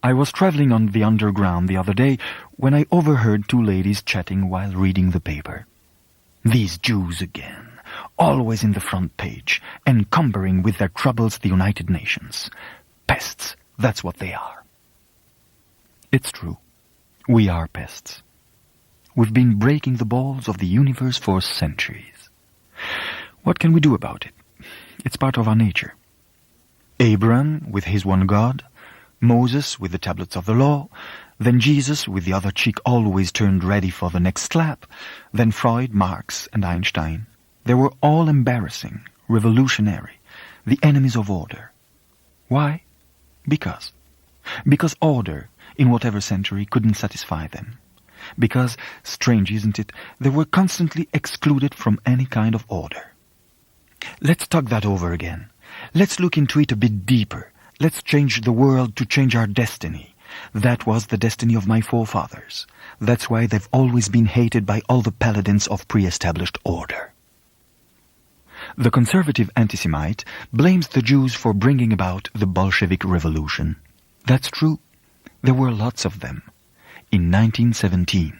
I was traveling on the underground the other day when I overheard two ladies chatting while reading the paper. These Jews again, always in the front page, encumbering with their troubles the United Nations. Pests, that's what they are. It's true. We are pests. We've been breaking the balls of the universe for centuries. What can we do about it? It's part of our nature. Abraham with his one God, Moses with the tablets of the law, then Jesus with the other cheek always turned ready for the next slap, then Freud, Marx, and Einstein. They were all embarrassing, revolutionary, the enemies of order. Why? Because order, in whatever century, couldn't satisfy them. Because, strange isn't it, they were constantly excluded from any kind of order. Let's talk that over again. Let's look into it a bit deeper. Let's change the world to change our destiny. That was the destiny of my forefathers. That's why they've always been hated by all the paladins of pre-established order. The conservative anti-Semite blames the Jews for bringing about the Bolshevik Revolution. That's true. There were lots of them. In 1917.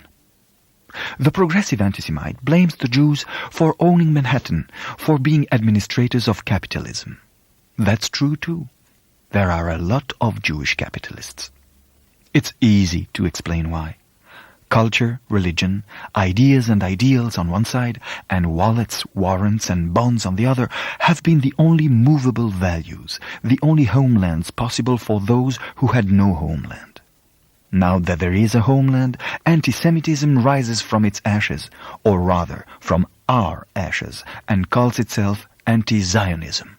The progressive anti-Semite blames the Jews for owning Manhattan, for being administrators of capitalism. That's true too. There are a lot of Jewish capitalists. It's easy to explain why. Culture, religion, ideas and ideals on one side, and wallets, warrants and bonds on the other have been the only movable values, the only homelands possible for those who had no homeland. Now that there is a homeland, anti-Semitism rises from its ashes, or rather, from our ashes, and calls itself anti-Zionism.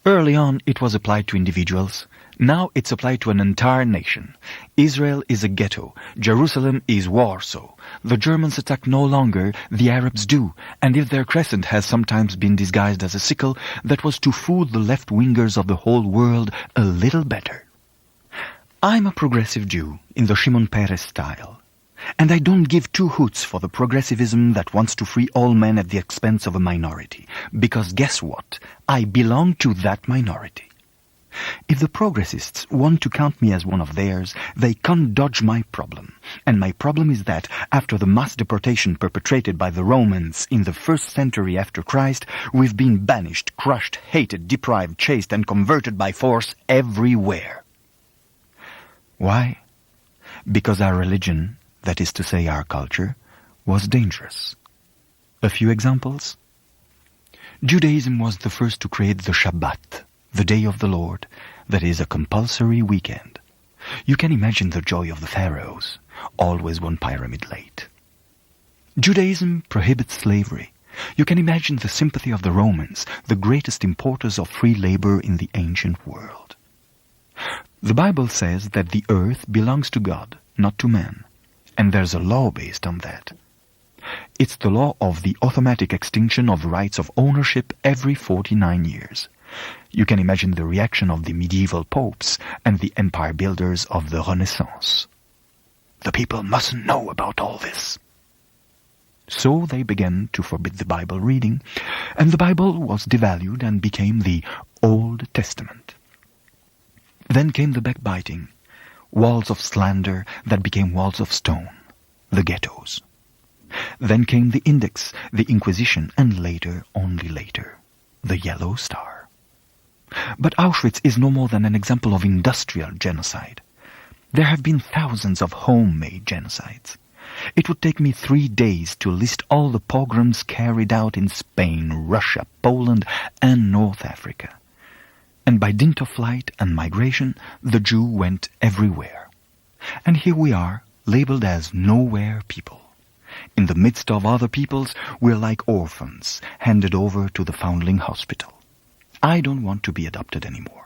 Early on, it was applied to individuals. Now it's applied to an entire nation. Israel is a ghetto. Jerusalem is Warsaw. The Germans attack no longer, the Arabs do. And if their crescent has sometimes been disguised as a sickle, that was to fool the left-wingers of the whole world a little better. I'm a progressive Jew, in the Shimon Peres style. And I don't give two hoots for the progressivism that wants to free all men at the expense of a minority. Because guess what? I belong to that minority. If the progressists want to count me as one of theirs, they can't dodge my problem. And my problem is that, after the mass deportation perpetrated by the Romans in the 1st century after Christ, we've been banished, crushed, hated, deprived, chased, and converted by force everywhere. Why? Because our religion, that is to say our culture, was dangerous. A few examples. Judaism was the first to create the Shabbat, the day of the Lord, that is a compulsory weekend. You can imagine the joy of the pharaohs, always one pyramid late. Judaism prohibits slavery. You can imagine the sympathy of the Romans, the greatest importers of free labor in the ancient world. The Bible says that the earth belongs to God, not to man, and there's a law based on that. It's the law of the automatic extinction of rights of ownership every 49 years. You can imagine the reaction of the medieval popes and the empire builders of the Renaissance. The people mustn't know about all this. So they began to forbid the Bible reading, and the Bible was devalued and became the Old Testament. Then came the backbiting, walls of slander that became walls of stone, the ghettos. Then came the Index, the Inquisition, and later, only later, the Yellow Star. But Auschwitz is no more than an example of industrial genocide. There have been thousands of homemade genocides. It would take me 3 days to list all the pogroms carried out in Spain, Russia, Poland, and North Africa. And by dint of flight and migration, the Jew went everywhere. And here we are, labeled as nowhere people. In the midst of other peoples, we're like orphans, handed over to the foundling hospital. I don't want to be adopted anymore.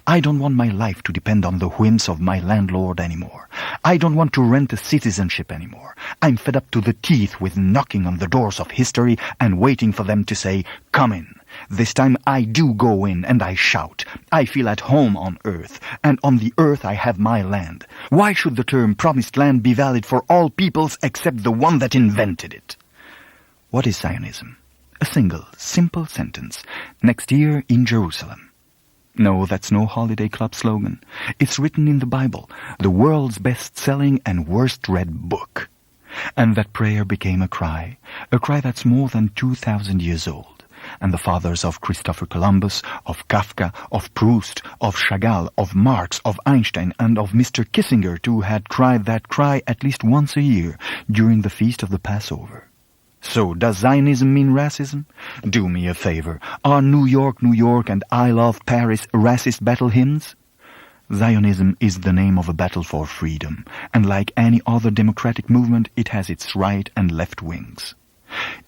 I don't want my life to depend on the whims of my landlord anymore. I don't want to rent a citizenship anymore. I'm fed up to the teeth with knocking on the doors of history and waiting for them to say, "Come in." This time I do go in and I shout. I feel at home on earth, and on the earth I have my land. Why should the term promised land be valid for all peoples except the one that invented it? What is Zionism? A single, simple sentence. Next year in Jerusalem. No, that's no holiday club slogan. It's written in the Bible, the world's best-selling and worst-read book. And that prayer became a cry that's more than 2,000 years old. And the fathers of Christopher Columbus, of Kafka, of Proust, of Chagall, of Marx, of Einstein, and of Mr. Kissinger, too, had cried that cry at least once a year during the feast of the Passover. So, does Zionism mean racism? Do me a favor. Are New York, New York and I Love Paris racist battle hymns? Zionism is the name of a battle for freedom, and like any other democratic movement, it has its right and left wings.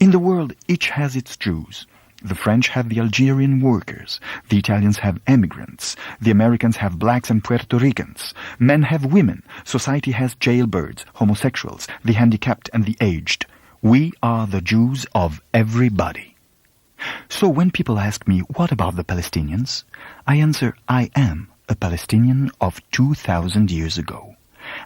In the world, each has its Jews. The French have the Algerian workers, the Italians have immigrants, the Americans have blacks and Puerto Ricans, men have women, society has jailbirds, homosexuals, the handicapped and the aged. We are the Jews of everybody. So when people ask me, what about the Palestinians? I answer, I am a Palestinian of 2,000 years ago.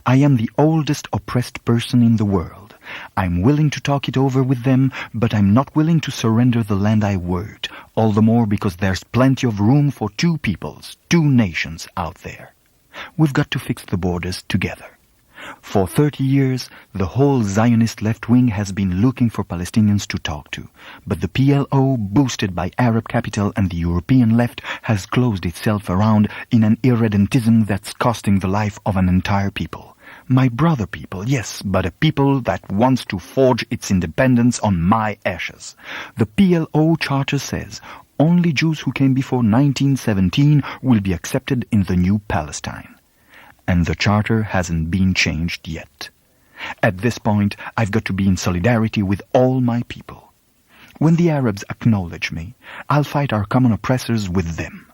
I am the oldest oppressed person in the world. I'm willing to talk it over with them, but I'm not willing to surrender the land I worked, all the more because there's plenty of room for two peoples, two nations out there. We've got to fix the borders together. For 30 years, the whole Zionist left wing has been looking for Palestinians to talk to. But the PLO, boosted by Arab capital and the European left, has closed itself around in an irredentism that's costing the life of an entire people. My brother people, yes, but a people that wants to forge its independence on my ashes. The PLO charter says only Jews who came before 1917 will be accepted in the new Palestine. And the charter hasn't been changed yet. At this point, I've got to be in solidarity with all my people. When the Arabs acknowledge me, I'll fight our common oppressors with them.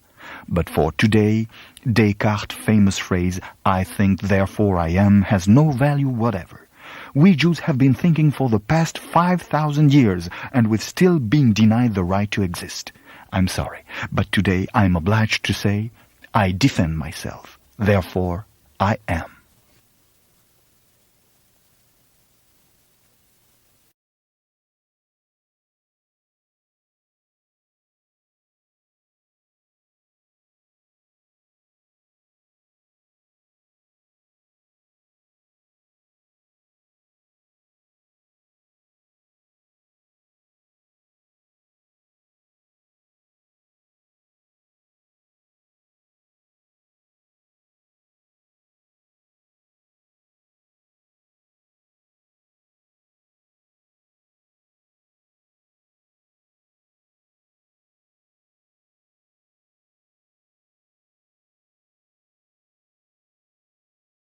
But for today, Descartes' famous phrase, I think, therefore I am, has no value whatever. We Jews have been thinking for the past 5,000 years, and we've still been denied the right to exist. I'm sorry, but today I'm obliged to say, I defend myself. Therefore, I am.